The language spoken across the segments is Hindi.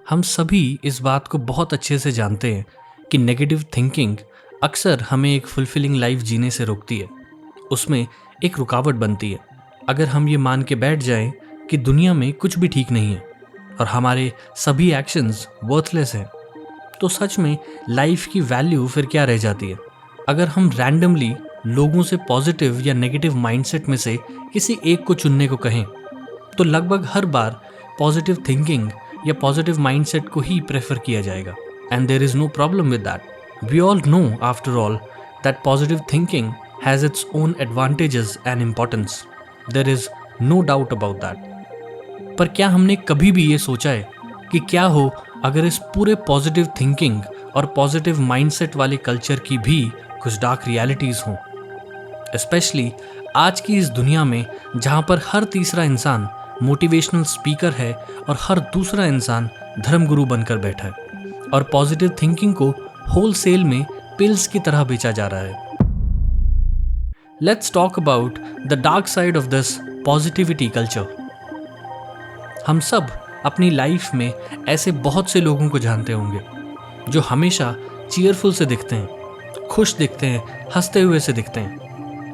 हम सभी इस बात को बहुत अच्छे से जानते हैं कि नेगेटिव थिंकिंग अक्सर हमें एक फुलफिलिंग लाइफ जीने से रोकती है। उसमें एक रुकावट बनती है। अगर हम ये मान के बैठ जाएं कि दुनिया में कुछ भी ठीक नहीं है और हमारे सभी एक्शंस वर्थलेस हैं, तो सच में लाइफ की वैल्यू फिर क्या रह जाती है। अगर हम रैंडमली लोगों से पॉजिटिव या नेगेटिव माइंडसेट में से किसी एक को चुनने को कहें, तो लगभग हर बार पॉजिटिव थिंकिंग या पॉजिटिव माइंडसेट को ही प्रेफर किया जाएगा। And there is no problem with that. We all know after all that positive thinking has its own advantages and importance. There is no doubt about that. पर क्या हमने कभी भी ये सोचा है कि क्या हो अगर इस पूरे पॉजिटिव थिंकिंग और पॉजिटिव माइंडसेट वाले कल्चर की भी कुछ डार्क रियलिटीज हों? स्पेशली आज की इस दुनिया में जहाँ पर हर तीसरा इंसान मोटिवेशनल स्पीकर है और हर दूसरा इंसान धर्मगुरु बनकर बैठा है और पॉजिटिव थिंकिंग को होलसेल में पिल्स की तरह बेचा जा रहा है। Let's talk about the dark side of this positivity culture. हम सब अपनी लाइफ में ऐसे बहुत से लोगों को जानते होंगे जो हमेशा चीयरफुल से दिखते हैं, खुश दिखते हैं, हंसते हुए से दिखते हैं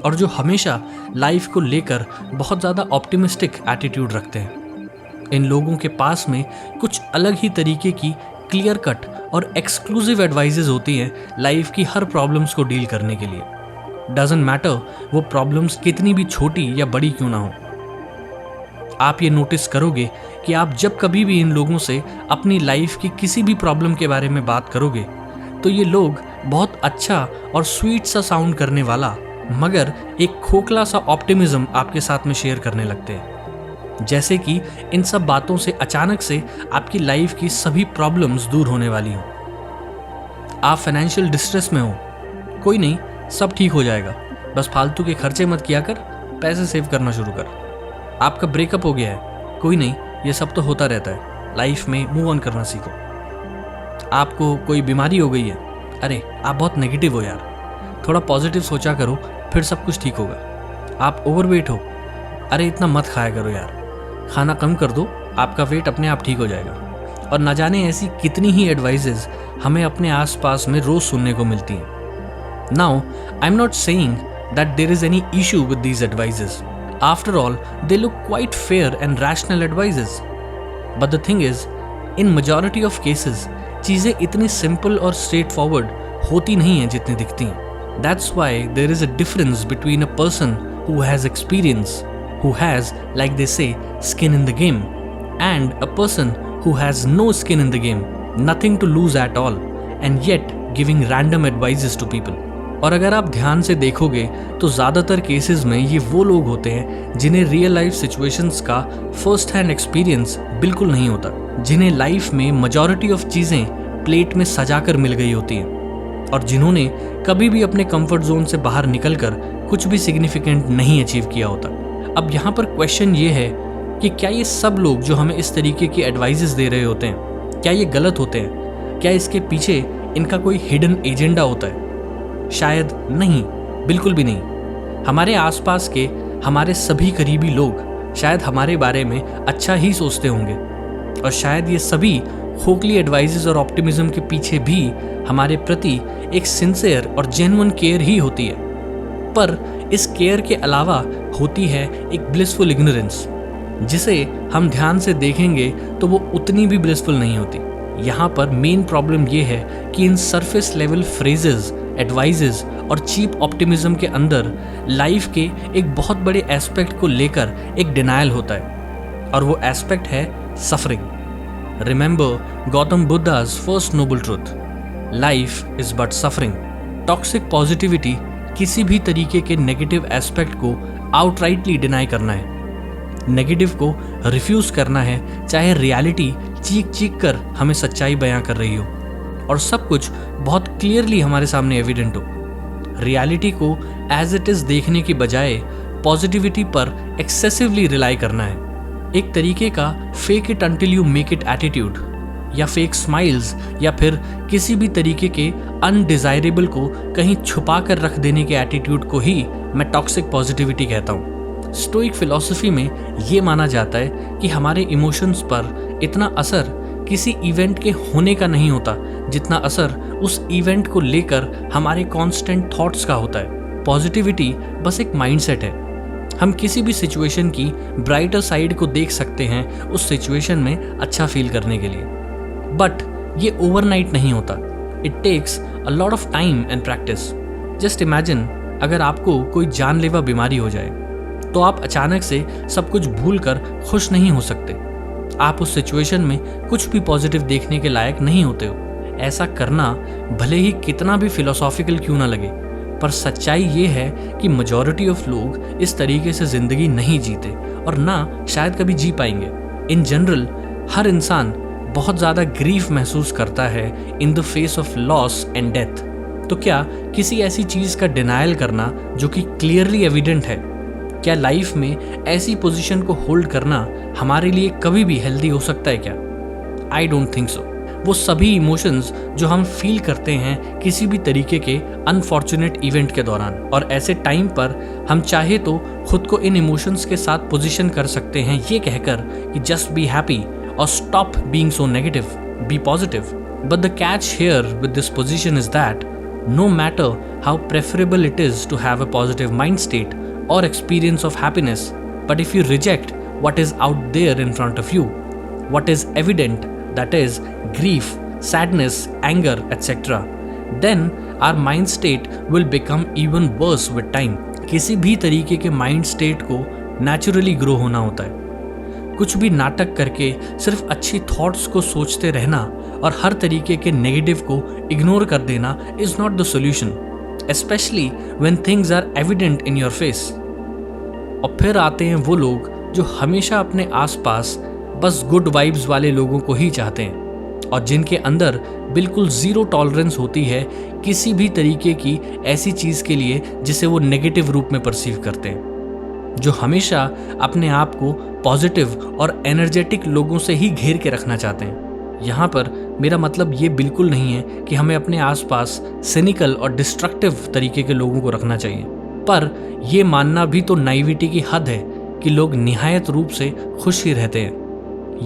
और जो हमेशा लाइफ को लेकर बहुत ज़्यादा ऑप्टिमिस्टिक एटीट्यूड रखते हैं। इन लोगों के पास में कुछ अलग ही तरीके की क्लियर कट और एक्सक्लूसिव एडवाइजेज होती हैं लाइफ की हर प्रॉब्लम्स को डील करने के लिए। डजंट मैटर वो प्रॉब्लम्स कितनी भी छोटी या बड़ी क्यों ना हो। आप ये नोटिस करोगे कि आप जब कभी भी इन लोगों से अपनी लाइफ की किसी भी प्रॉब्लम के बारे में बात करोगे तो ये लोग बहुत अच्छा और स्वीट सा साउंड करने वाला मगर एक खोखला सा ऑप्टिमिज्म आपके साथ में शेयर करने लगते हैं, जैसे कि इन सब बातों से अचानक से आपकी लाइफ की सभी प्रॉब्लम्स दूर होने वाली हो। आप फाइनेंशियल डिस्ट्रेस में हो, कोई नहीं, सब ठीक हो जाएगा, बस फालतू के खर्चे मत किया कर, पैसे सेव करना शुरू कर। आपका ब्रेकअप हो गया है, कोई नहीं, ये सब तो होता रहता है, लाइफ में मूव ऑन करना सीखो। आपको कोई बीमारी हो गई है, अरे आप बहुत नेगेटिव हो यार, थोड़ा पॉजिटिव सोचा करो, फिर सब कुछ ठीक होगा। आप ओवरवेट हो, अरे इतना मत खाया करो यार, खाना कम कर दो, आपका वेट अपने आप ठीक हो जाएगा। और न जाने ऐसी कितनी ही एडवाइजेज हमें अपने आसपास में रोज सुनने को मिलती हैं। Now I am not saying that there is any issue with these advices. After all they look quite fair and rational advices. But the thing is, in majority of cases चीज़ें इतनी सिंपल और स्ट्रेट फॉरवर्ड होती नहीं हैं जितनी दिखती हैं। That's why there is a difference between a person who has experience, who has, like they say, skin in the game, and a person who has no skin in the game, nothing to lose at all, and yet giving random advices to people. और अगर आप ध्यान से देखोगे तो ज़्यादातर केसेस में ये वो लोग होते हैं जिन्हें रियल लाइफ सिचुएशंस का फर्स्ट हैंड एक्सपीरियंस बिल्कुल नहीं होता, जिन्हें लाइफ में मेजॉरिटी ऑफ चीज़ें प्लेट में सजाकर मिल गई होती हैं और जिन्होंने कभी भी अपने कंफर्ट जोन से बाहर निकलकर कुछ भी सिग्निफिकेंट नहीं अचीव किया होता। अब यहाँ पर क्वेश्चन ये है कि क्या ये सब लोग जो हमें इस तरीके की एडवाइजेस दे रहे होते हैं, क्या ये गलत होते हैं? क्या इसके पीछे इनका कोई हिडन एजेंडा होता है? शायद नहीं, बिल्कुल भी नहीं। हमारे आसपास के हमारे सभी करीबी लोग शायद हमारे बारे में अच्छा ही सोचते होंगे और शायद ये सभी खोखली एडवाइजेस और ऑप्टिमिज्म के पीछे भी हमारे प्रति एक सिंसियर और जेन्युइन केयर ही होती है। पर इस केयर के अलावा होती है एक ब्लिसफुल इग्नोरेंस, जिसे हम ध्यान से देखेंगे तो वो उतनी भी ब्लिसफुल नहीं होती। यहाँ पर मेन प्रॉब्लम ये है कि in surface level phrases, advises और चीप ऑप्टिमिज्म के अंदर लाइफ के एक बहुत बड़े एस्पेक्ट को लेकर एक डिनायल होता है और वो एस्पेक्ट है suffering. Remember Gautam Buddha's first noble truth, life is but suffering. Toxic positivity किसी भी तरीके के नेगेटिव एस्पेक्ट को आउटराइटली डिनाई करना है, नेगेटिव को रिफ्यूज करना है, चाहे रियलिटी चीख चीख कर हमें सच्चाई बयां कर रही हो और सब कुछ बहुत क्लियरली हमारे सामने एविडेंट हो। रियलिटी को एज इट इज देखने की बजाय पॉजिटिविटी पर एक्सेसिवली रिलाई करना है। एक तरीके का fake it until you make it attitude या फेक स्माइल्स या फिर किसी भी तरीके के अनडिजायरेबल को कहीं छुपा कर रख देने के एटीट्यूड को ही मैं टॉक्सिक पॉजिटिविटी कहता हूँ। स्टोइक फिलॉसफी में ये माना जाता है कि हमारे इमोशंस पर इतना असर किसी इवेंट के होने का नहीं होता जितना असर उस इवेंट को लेकर हमारे कांस्टेंट थॉट्स का होता है। पॉजिटिविटी बस एक माइंडसेट है। हम किसी भी सिचुएशन की ब्राइटर साइड को देख सकते हैं उस सिचुएशन में अच्छा फील करने के लिए, बट ये ओवरनाइट नहीं होता। It takes a lot of time and practice. Just imagine, अगर आपको कोई जानलेवा बीमारी हो जाए तो आप अचानक से सब कुछ भूलकर खुश नहीं हो सकते। आप उस सिचुएशन में कुछ भी पॉजिटिव देखने के लायक नहीं होते हो। ऐसा करना भले ही कितना भी फिलोसॉफिकल क्यों ना लगे, पर सच्चाई ये है कि मेजॉरिटी ऑफ लोग इस तरीके से जिंदगी नहीं जीते और ना शायद कभी जी पाएंगे। इन जनरल हर इंसान बहुत ज़्यादा ग्रीफ महसूस करता है in the face of loss and death. तो क्या किसी ऐसी चीज़ का डिनायल करना जो कि क्लियरली एविडेंट है, क्या लाइफ में ऐसी पोजीशन को होल्ड करना हमारे लिए कभी भी हेल्दी हो सकता है क्या? I don't think so. वो सभी इमोशंस जो हम फील करते हैं किसी भी तरीके के अनफॉर्चुनेट इवेंट के दौरान, और ऐसे टाइम पर हम चाहे तो खुद को इन इमोशंस के साथ पोजीशन कर सकते हैं ये कहकर कि जस्ट बी हैप्पी और stop being so negative, be positive. But the catch here with this position is that no matter how preferable it is to have a positive mind state or experience of happiness, but if you reject what is out there in front of you, what is evident, that is grief, sadness, anger, etc., then our mind state will become even worse with time. किसी भी तरीके के माइंड स्टेट को नेचुरली ग्रो होना होता है। कुछ भी नाटक करके सिर्फ अच्छी थॉट्स को सोचते रहना और हर तरीके के नेगेटिव को इग्नोर कर देना is not the solution, specially when things are evident in your face. और फिर आते हैं वो लोग जो हमेशा अपने आसपास बस गुड वाइब्स वाले लोगों को ही चाहते हैं और जिनके अंदर बिल्कुल ज़ीरो टॉलरेंस होती है किसी भी तरीके की ऐसी चीज़ के लिए जिसे वो नेगेटिव रूप में परसीव करते हैं, जो हमेशा अपने आप को पॉजिटिव और एनर्जेटिक लोगों से ही घेर के रखना चाहते हैं। यहाँ पर मेरा मतलब ये बिल्कुल नहीं है कि हमें अपने आसपास सिनिकल और डिस्ट्रक्टिव तरीके के लोगों को रखना चाहिए, पर यह मानना भी तो नाइविटी की हद है कि लोग निहायत रूप से खुश ही रहते हैं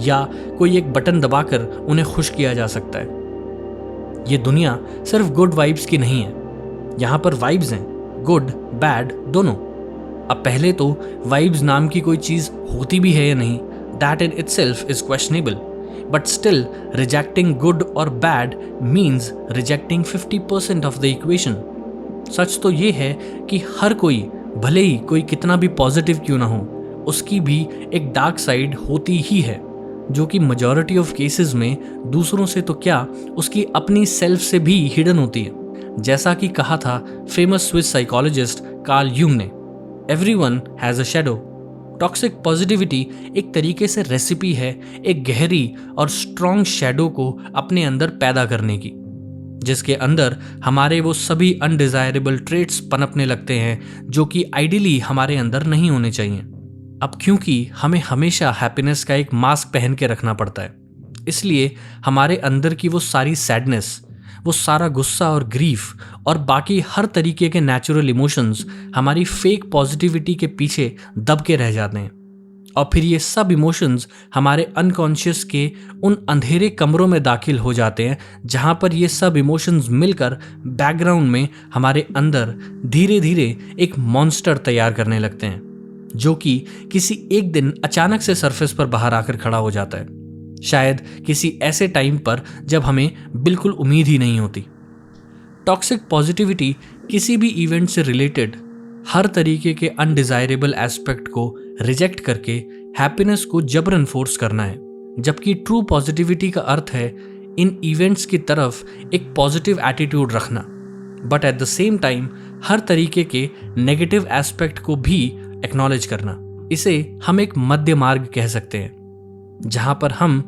या कोई एक बटन दबाकर उन्हें खुश किया जा सकता है। ये दुनिया सिर्फ गुड वाइब्स की नहीं है, यहाँ पर वाइब्स हैं, गुड बैड दोनों। अब पहले तो वाइब्स नाम की कोई चीज़ होती भी है या नहीं, that in itself is questionable, but still rejecting good और bad means rejecting 50% of the equation. सच तो ये है कि हर कोई, भले ही कोई कितना भी पॉजिटिव क्यों ना हो, उसकी भी एक डार्क साइड होती ही है, जो कि मेजॉरिटी ऑफ केसेस में दूसरों से तो क्या उसकी अपनी सेल्फ से भी हिडन होती है। जैसा कि कहा था famous Swiss psychologist Carl Jung ने, everyone has a shadow. Toxic positivity एक तरीके से रेसिपी है एक गहरी और स्ट्रॉन्ग शैडो को अपने अंदर पैदा करने की, जिसके अंदर हमारे वो सभी अनडिजायरेबल ट्रेट्स पनपने लगते हैं जो कि आइडियली हमारे अंदर नहीं होने चाहिए। अब क्योंकि हमें हमेशा हैप्पीनेस का एक मास्क पहन के रखना पड़ता है, इसलिए हमारे अंदर की वो सारी सैडनेस, वो सारा गुस्सा और ग्रीफ और बाकी हर तरीके के नेचुरल इमोशंस हमारी फेक पॉजिटिविटी के पीछे दब के रह जाते हैं। और फिर ये सब इमोशंस हमारे अनकॉन्शियस के उन अंधेरे कमरों में दाखिल हो जाते हैं जहाँ पर ये सब इमोशंस मिलकर बैकग्राउंड में हमारे अंदर धीरे धीरे एक मॉन्स्टर तैयार करने लगते हैं, जो कि किसी एक दिन अचानक से सरफेस पर बाहर आकर खड़ा हो जाता है, शायद किसी ऐसे टाइम पर जब हमें बिल्कुल उम्मीद ही नहीं होती। टॉक्सिक पॉजिटिविटी किसी भी इवेंट से रिलेटेड हर तरीके के अनडिजायरेबल एस्पेक्ट को रिजेक्ट करके हैप्पीनेस को जबरन फोर्स करना है, जबकि ट्रू पॉजिटिविटी का अर्थ है इन इवेंट्स की तरफ एक पॉजिटिव एटीट्यूड रखना, but at the same time हर तरीके के नेगेटिव एस्पेक्ट को भी एक्नॉलेज करना। इसे हम एक मध्य मार्ग कह सकते हैं, जहाँ पर हम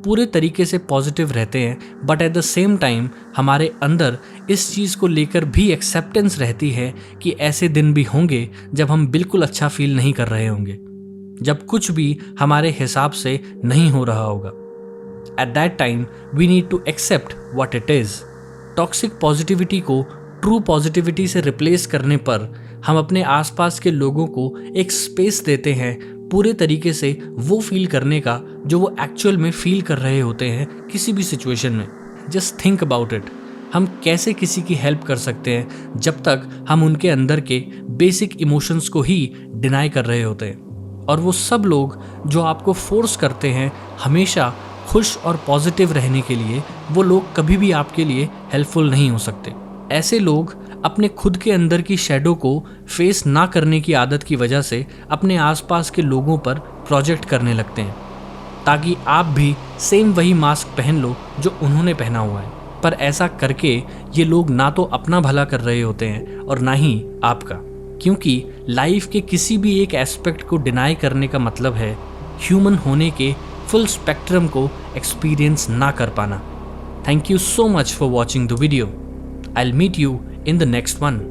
पूरे तरीके से पॉजिटिव रहते हैं but at the same time हमारे अंदर इस चीज़ को लेकर भी एक्सेप्टेंस रहती है कि ऐसे दिन भी होंगे जब हम बिल्कुल अच्छा फील नहीं कर रहे होंगे, जब कुछ भी हमारे हिसाब से नहीं हो रहा होगा। At that time we need to accept what it is. Toxic positivity को ट्रू पॉजिटिविटी से रिप्लेस करने पर हम अपने आसपास के लोगों को एक स्पेस देते हैं पूरे तरीके से वो फील करने का जो वो एक्चुअल में फील कर रहे होते हैं किसी भी सिचुएशन में। Just think about it. हम कैसे किसी की हेल्प कर सकते हैं जब तक हम उनके अंदर के बेसिक इमोशंस को ही डिनाई कर रहे होते हैं। और वो सब लोग जो आपको फोर्स करते हैं हमेशा खुश और पॉजिटिव रहने के लिए, वो लोग कभी भी आपके लिए हेल्पफुल नहीं हो सकते। ऐसे लोग अपने खुद के अंदर की शैडो को फेस ना करने की आदत की वजह से अपने आसपास के लोगों पर प्रोजेक्ट करने लगते हैं, ताकि आप भी सेम वही मास्क पहन लो जो उन्होंने पहना हुआ है। पर ऐसा करके ये लोग ना तो अपना भला कर रहे होते हैं और ना ही आपका, क्योंकि लाइफ के किसी भी एक एस्पेक्ट को डिनाई करने का मतलब है ह्यूमन होने के फुल स्पेक्ट्रम को एक्सपीरियंस ना कर पाना। Thank you so much for watching the video. I'll meet you in the next one.